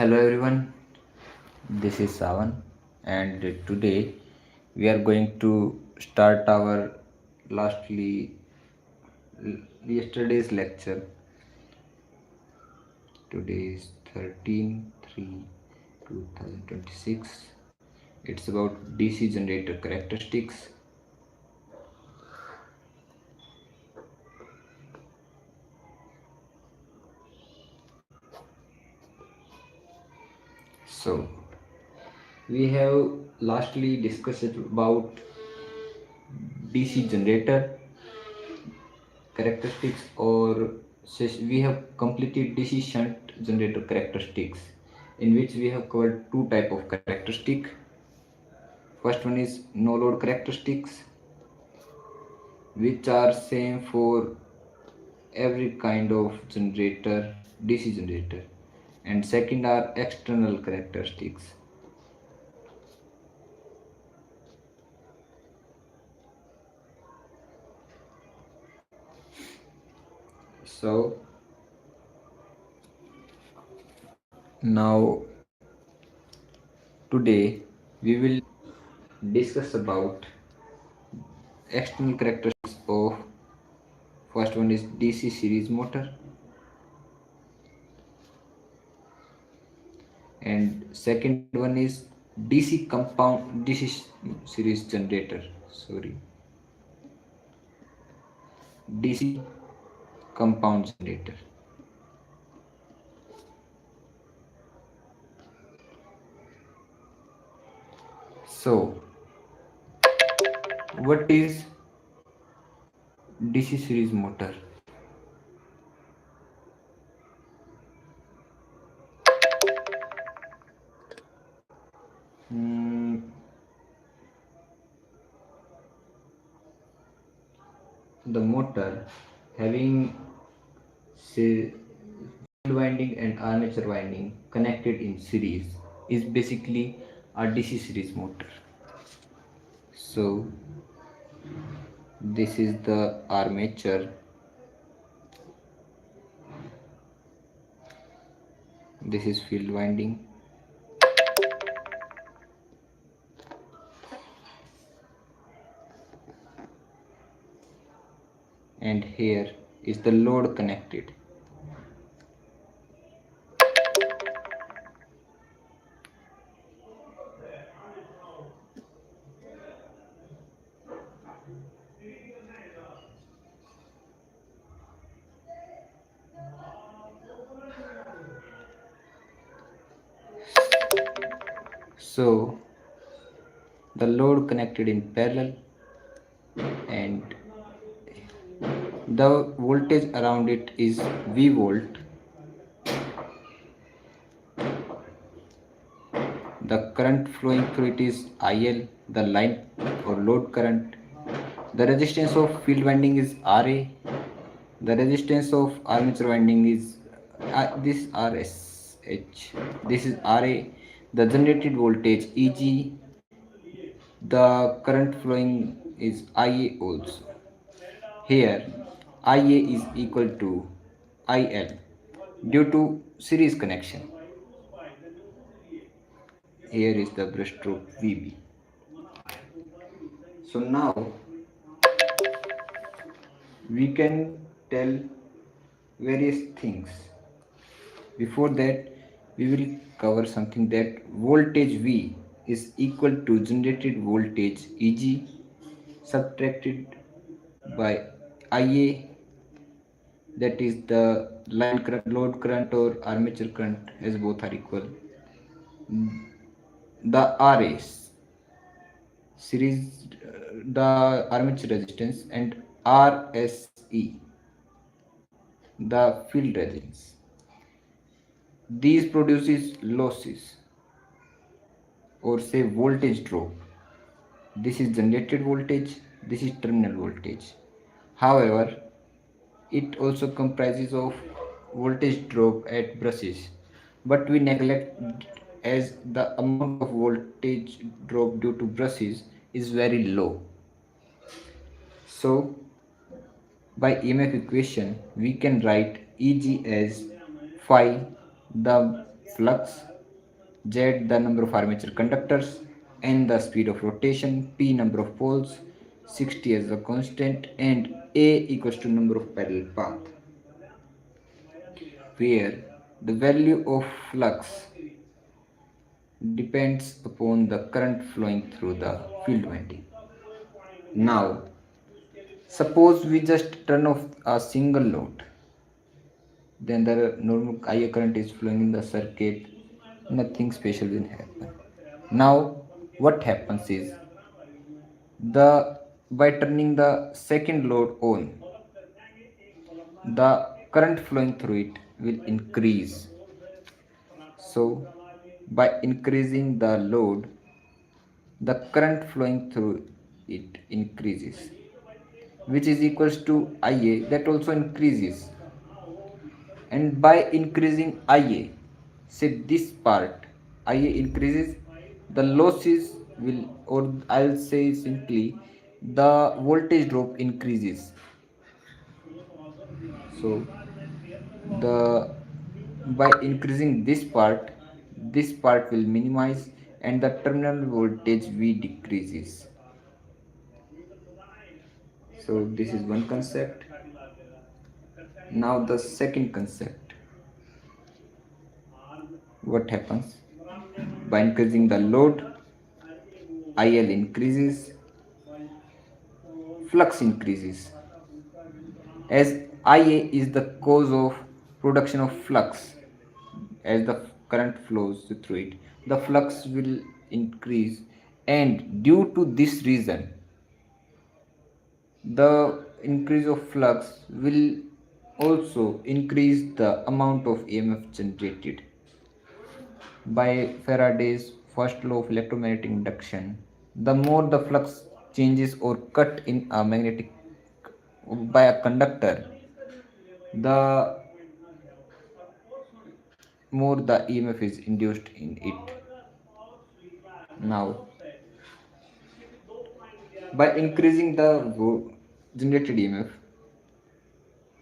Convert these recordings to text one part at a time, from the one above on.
Hello everyone, this is Savan, and today we are going to start our lastly yesterday's lecture. Today is 13/3/2026. It's about DC generator characteristics. So we have lastly discussed about DC generator characteristics, or we have completed DC shunt generator characteristics, in which we have covered two type of characteristic. First one is no load characteristics, which are same for every kind of generator, DC generator. And second are external characteristics. So now today we will discuss about external characteristics of, first one is DC series motor, and second one is DC series generator, sorry, DC compound generator. So what is DC series motor? Hmm, the motor having field winding and armature winding connected in series is basically a DC series motor. So this is the armature, this is field winding, and here is the load connected. So the load connected in parallel, and the voltage around it is V volt. The current flowing through it is IL, the line or load current. The resistance of field winding is RA. The resistance of armature winding is this RSH. This is RA. The generated voltage EG. The current flowing is IA also. Here IA is equal to IL due to series connection. Here is the brushstroke VB. So now we can tell various things. Before that, we will cover something that voltage V is equal to generated voltage EG subtracted by IA, that is the line current, load current or armature current, as both are equal. The RS series, the armature resistance, and RSE, the field resistance. These produces losses, or say voltage drop. This is generated voltage, this is terminal voltage. However, it also comprises of voltage drop at brushes, but we neglect as the amount of voltage drop due to brushes is very low. So by EMF equation we can write Eg as phi, the flux, Z the number of armature conductors, N the speed of rotation, P number of poles, 60 as the constant, and A equals to number of parallel path, where the value of flux depends upon the current flowing through the field winding. Now, suppose we just turn off a single load, then the normal IA current is flowing in the circuit, nothing special will happen. Now, what happens is the by turning the second load on, the current flowing through it will increase. So, by increasing the load, the current flowing through it increases, which is equals to IA, that also increases. And by increasing IA, say this part, IA increases, the losses will, or I'll say simply, the voltage drop increases. So the by increasing this part will minimize and the terminal voltage V decreases. So this is one concept. Now the second concept. What happens? By increasing the load, IL increases, flux increases. As IA is the cause of production of flux, as the current flows through it, the flux will increase, and due to this reason, the increase of flux will also increase the amount of EMF generated. By Faraday's first law of electromagnetic induction, the more the flux changes or cut in a magnetic by a conductor, the more the EMF is induced in it. Now, by increasing the generated EMF,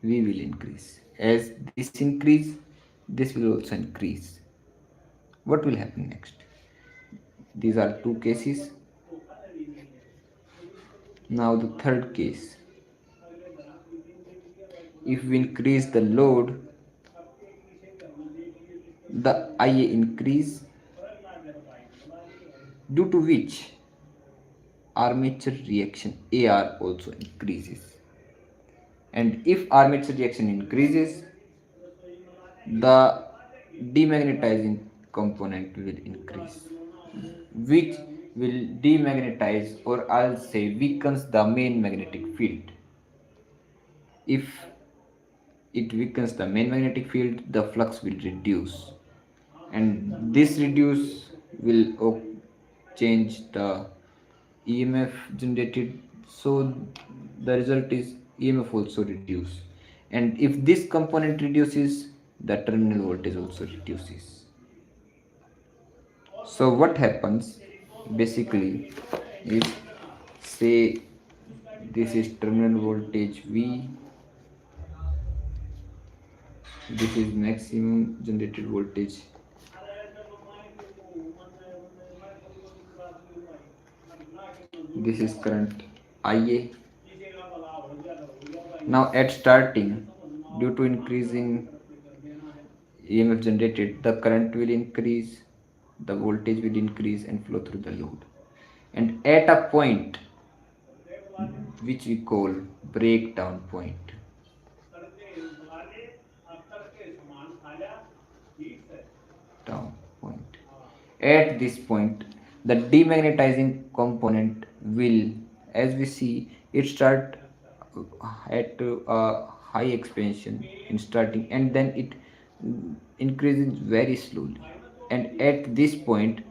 V will increase. As this increase, this will also increase. What will happen next? These are two cases. Now the third case. If we increase the load, the IA increase, due to which armature reaction AR also increases. And if armature reaction increases, the demagnetizing component will increase, which will demagnetize, or I'll say weakens the main magnetic field. If it weakens the main magnetic field, the flux will reduce, and this reduce will change the EMF generated, so the result is EMF also reduce, and if this component reduces, the terminal voltage also reduces. So what happens basically is, say this is terminal voltage V, this is maximum generated voltage, this is current IA. Now at starting, due to increasing EMF generated, the current will increase, the voltage will increase and flow through the load. And at a point which we call breakdown point, at this point, the demagnetizing component will, as we see, it start at a high expansion in starting, and then it increases very slowly, and at this point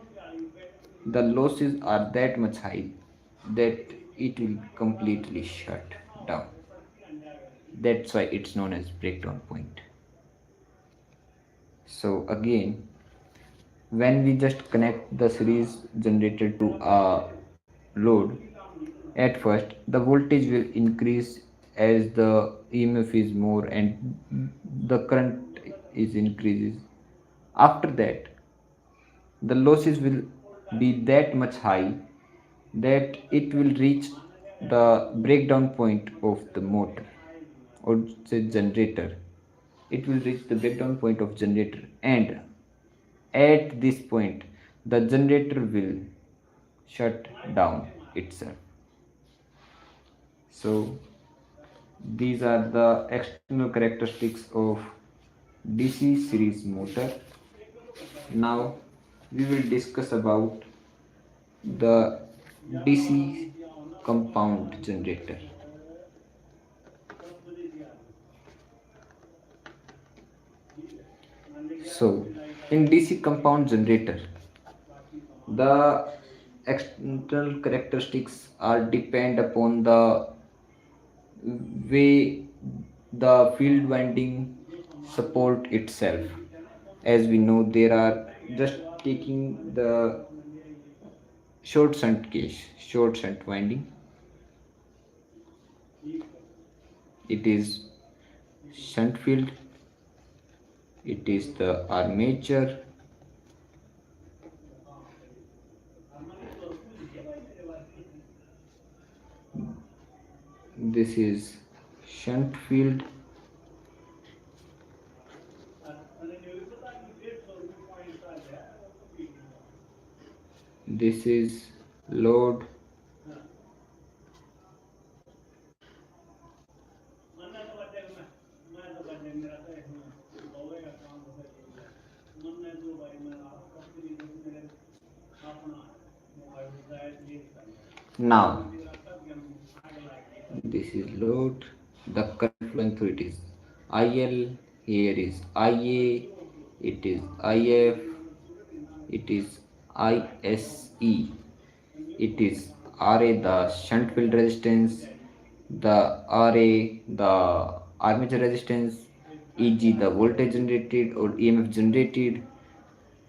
the losses are that much high that it will completely shut down. That's why it's known as breakdown point. So again, when we just connect the series generator to a load, at first the voltage will increase as the EMF is more and the current is increases. After that, the losses will be that much high that it will reach the breakdown point of the motor or say generator. It will reach the breakdown point of generator, and at this point the generator will shut down itself. So these are the external characteristics of DC series motor. Now we will discuss about the DC compound generator. So in DC compound generator, the external characteristics are depend upon the way the field winding support itself. As we know, there are just taking the short shunt case, short shunt winding. It is shunt field. It is the armature. This is shunt field. This is load. Now this is load. The current flowing through it is IL. Here is IA. It is IF. It is ISE. It is RA, the shunt field resistance, the RA, the armature resistance, EG, the voltage generated or EMF generated,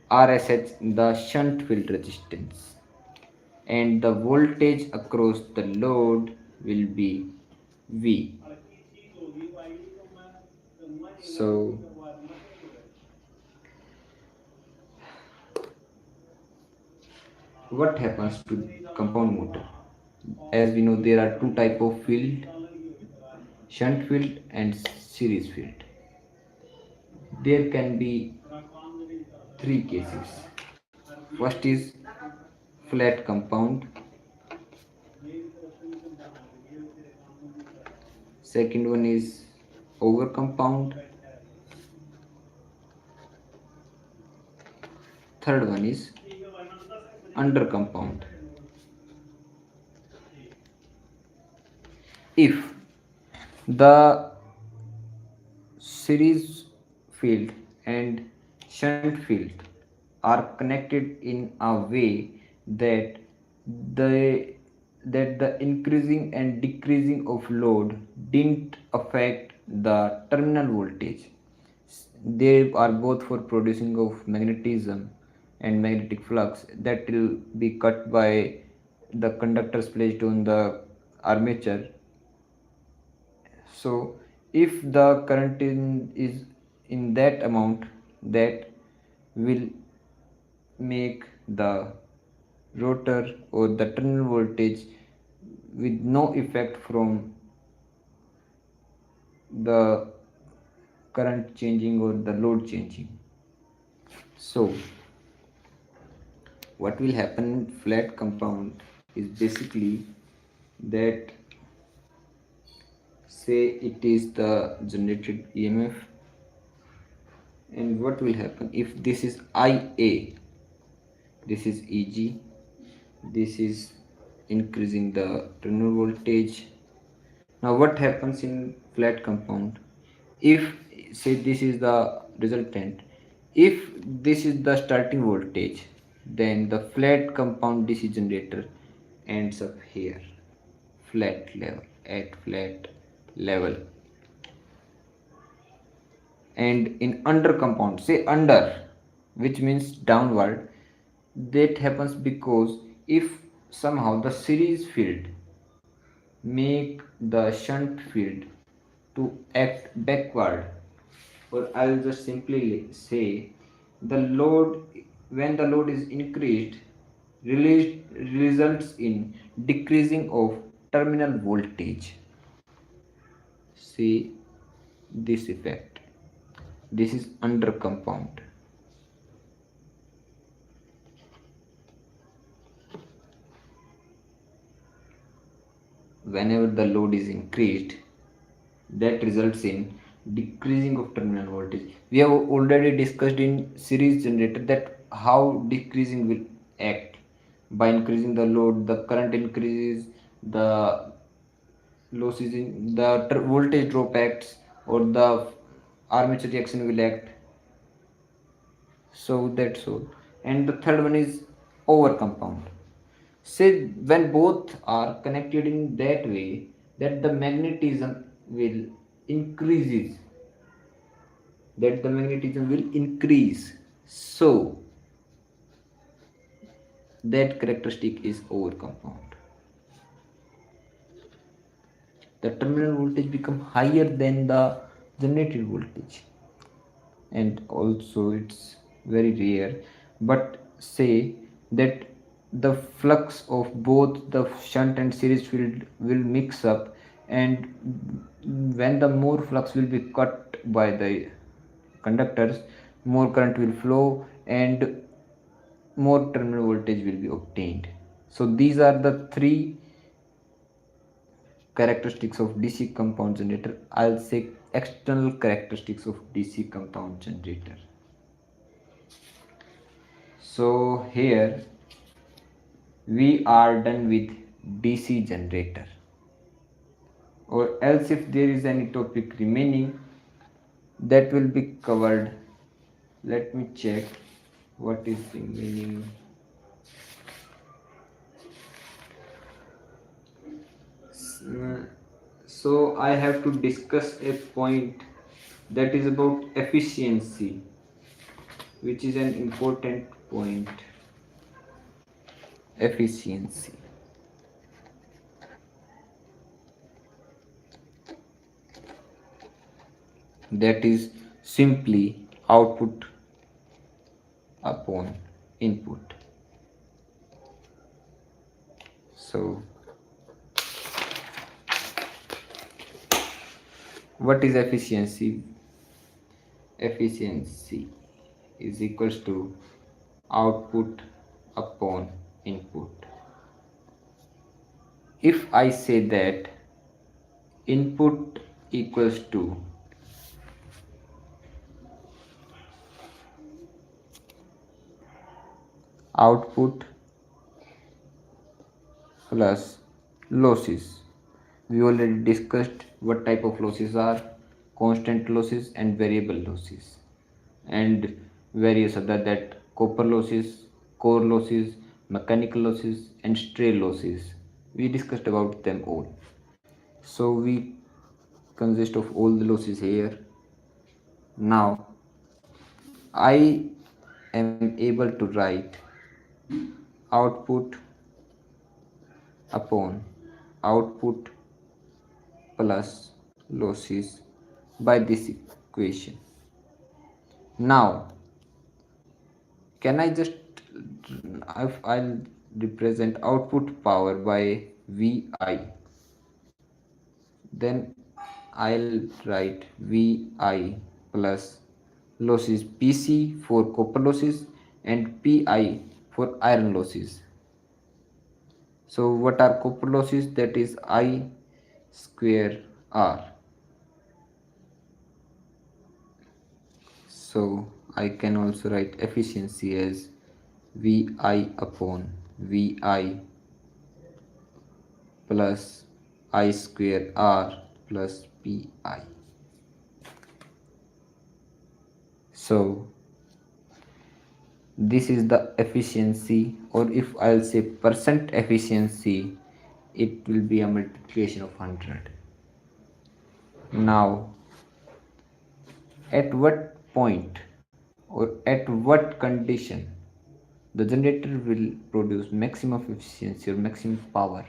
RSH, the shunt field resistance, and the voltage across the load will be V. So what happens to compound motor? As we know, there are two type of field: shunt field and series field. There can be three cases. First is flat compound. Second one is over compound. Third one is under compound. If the series field and shunt field are connected in a way that the the increasing and decreasing of load didn't affect the terminal voltage. They are both for producing of magnetism and magnetic flux that will be cut by the conductors placed on the armature. So if the current is in that amount, that will make the rotor or the terminal voltage with no effect from the current changing or the load changing. So what will happen in flat compound is basically that, say it is the generated EMF, and what will happen if this is IA, this is EG, this is increasing the terminal voltage. Now what happens in flat compound? If say this is the resultant, if this is the starting voltage, then the flat compound DC generator ends up here, flat level, at flat level. And in under compound, say under, which means downward, that happens because if somehow the series field make the shunt field to act backward, or I'll just simply say The load, when the load is increased, released results in decreasing of terminal voltage. See this effect. This is under compound. Whenever the load is increased, that results in decreasing of terminal voltage. We have already discussed in series generator that how decreasing will act. By increasing the load, the current increases, the losses in the voltage drop acts, or the armature reaction will act. So that's all. And the third one is over compound. Say when both are connected in that way that the magnetism will increases, that the magnetism will increase, so that characteristic is over compound. The terminal voltage become higher than the generated voltage. And also it's very rare, but say that the flux of both the shunt and series field will mix up, and when the more flux will be cut by the conductors, more current will flow and more terminal voltage will be obtained. So these are the three characteristics of DC compound generator. I'll say external characteristics of DC compound generator. So here we are done with DC generator, or else if there is any topic remaining that will be covered. Let me check what is remaining. So I have to discuss a point that is about efficiency, which is an important point. Efficiency. That is simply output upon input. So what is efficiency? Efficiency is equals to output upon input. If I say that input equals to output plus losses, we already discussed what type of losses are: constant losses and variable losses, and various other, that copper losses, core losses, mechanical losses, and stray losses. We discussed about them all. So we consist of all the losses here. Now I am able to write output upon output plus losses by this equation. Now can I just, if I'll represent output power by Vi, then I'll write Vi plus losses Pc for copper losses and Pi for iron losses. So what are copper losses? That is I square R. So I can also write efficiency as Vi upon Vi plus I square R plus Pi. So this is the efficiency, or if I'll say percent efficiency, it will be a multiplication of 100. Now at what point or at what condition the generator will produce maximum efficiency or maximum power?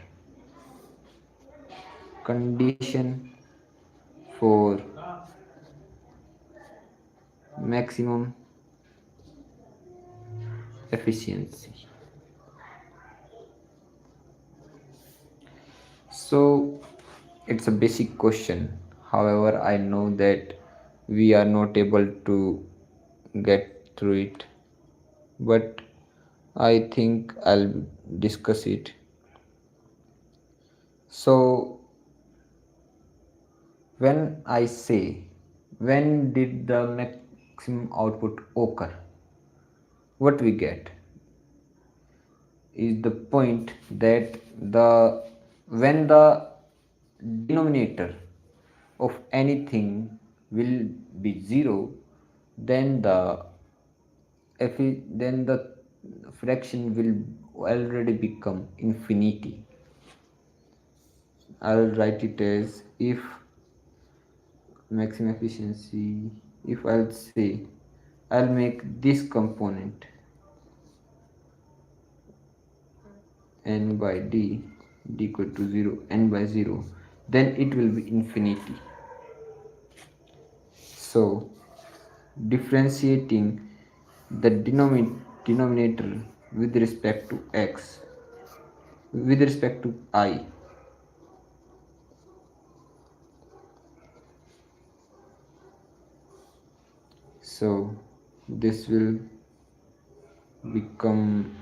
Condition for maximum efficiency. So it's a basic question. However, I know that we are not able to get through it, but I think I'll discuss it. So, when I say when did the maximum output occur, what we get is the point that the when the denominator of anything will be 0, then the fraction will already become infinity. I'll write it as if maximum efficiency, if I'll say I'll make this component n by d equal to 0, n by 0, then it will be infinity. So differentiating the denominator with respect to x, with respect to I, so this will become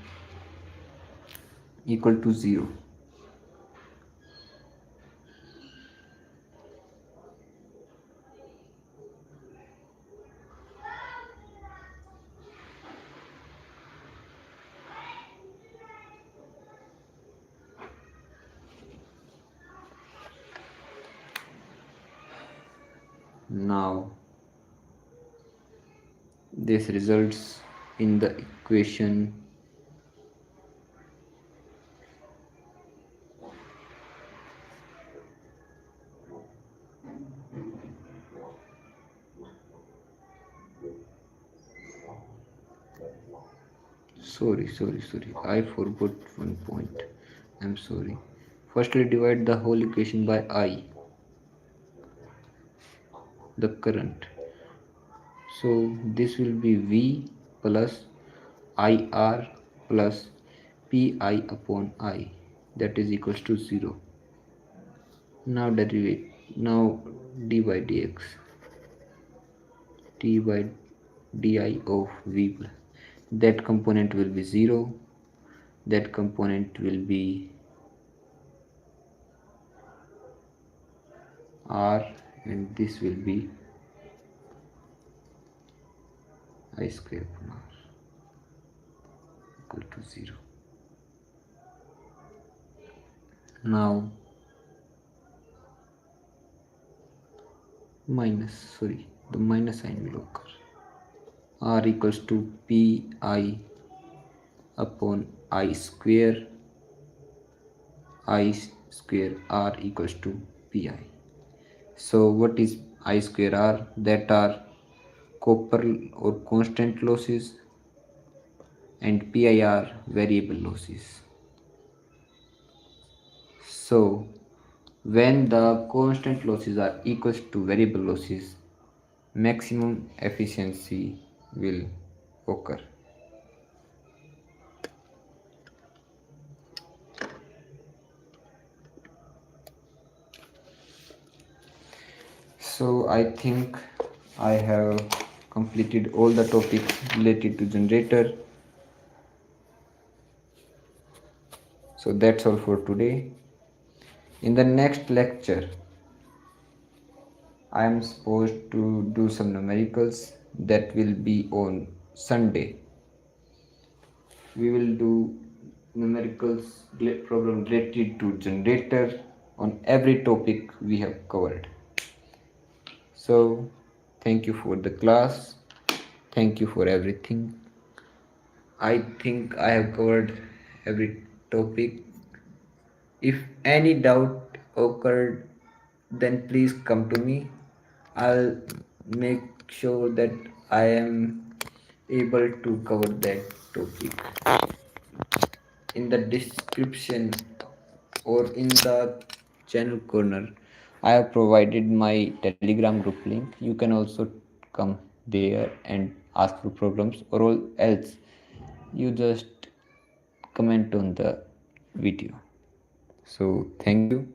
equal to 0. Now this results in the equation sorry, I forgot one point. I'm sorry. Firstly, divide the whole equation by I, the current. So this will be V plus IR plus PI upon I, that is equals to 0. Now derivate, now d by dx, d by di of V, that component will be 0, that component will be R, and this will be I square upon R equal to 0. Now the minus sign will occur. R equals to Pi upon I square R equals to Pi. So what is I square R? That are copper or constant losses, and Pi are variable losses. So when the constant losses are equals to variable losses, maximum efficiency will occur. So I think I have completed all the topics related to generator. So that's all for today. In the next lecture, I am supposed to do some numericals that will be on Sunday. We will do numericals problem related to generator on every topic we have covered. So thank you for the class. Thank you for everything. I think I have covered every topic. If any doubt occurred, then please come to me. I'll make sure that I am able to cover that topic. In the description or in the channel corner, I have provided my Telegram group link. You can also come there and ask for problems, or else you just comment on the video. So thank you.